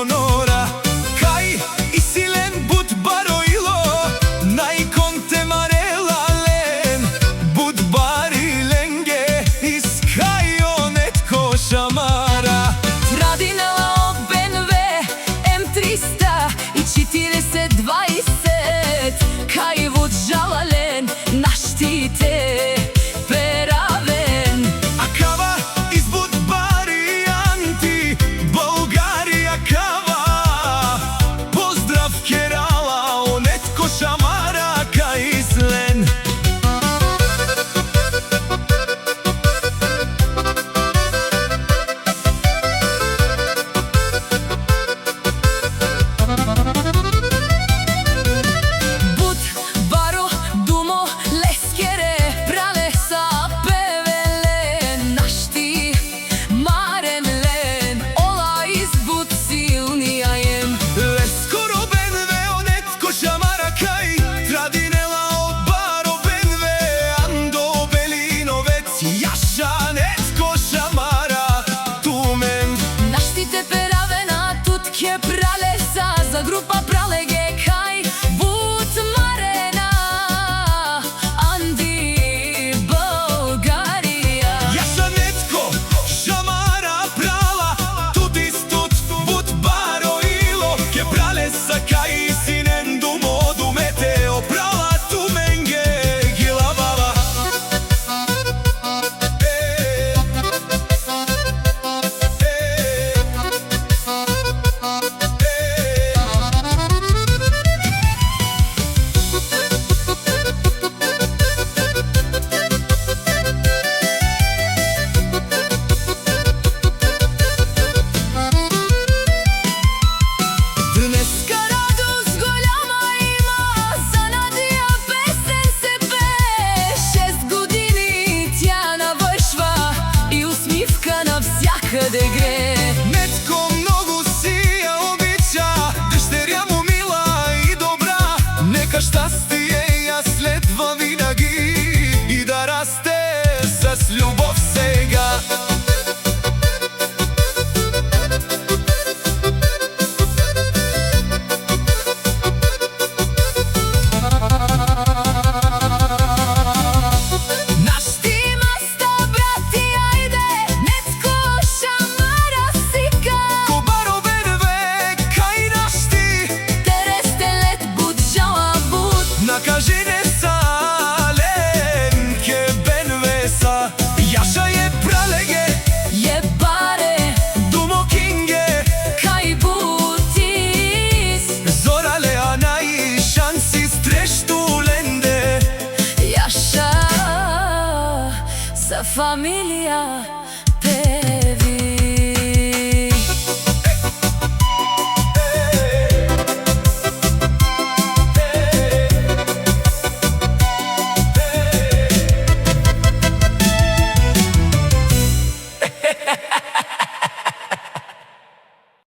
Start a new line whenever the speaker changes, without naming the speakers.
sonora. Kaj isilen but baroilo, najkonte marela len, but barilenge, iskajo netko šamara.
Tradinela BMW M300 i 4020, kaj vud žalalen naštite peraven.
A kava iz but varijanti, Bulgarija kava. Pozdrav Kerala, o netko šamara kaj islen.
But baro dumo leskere pralesa pevelen, našti maren len, ola iz but silnijajem.
Leskoro BMW, o netko šamara kaj tradinela o baro BMW. Ando Belinovec, jaša netko šamara tumen.
Naštite peravena tutke pralesa, za grupa pralege kaj but marena, Andi Bulgarija.
Jaša netko šamara prala, tut istut but baroilo, ke pralesa kaj isinen dumo dumete oprala tumenge gilavava.
Днеска радост голяма има, за Надя песен се пее. 6 години тя навършва и усмивка навсякъде грее.
Netko mnogo si je обича, дъщеря му мила и добра. Нека щастие я следва винаги и да расте с любов сега.
Нашти маста, брати, айде, Нетко шамара сика.
Ко баро BMW, kaj našti,
Терестелет буд жала буд.
накажи не сален, ке BMW са. Jaša je pralege,
Je bare,
dumo kinge,
kaj butis.
zorale anaj šansi streštu lende.
Jaša, sa familija pe.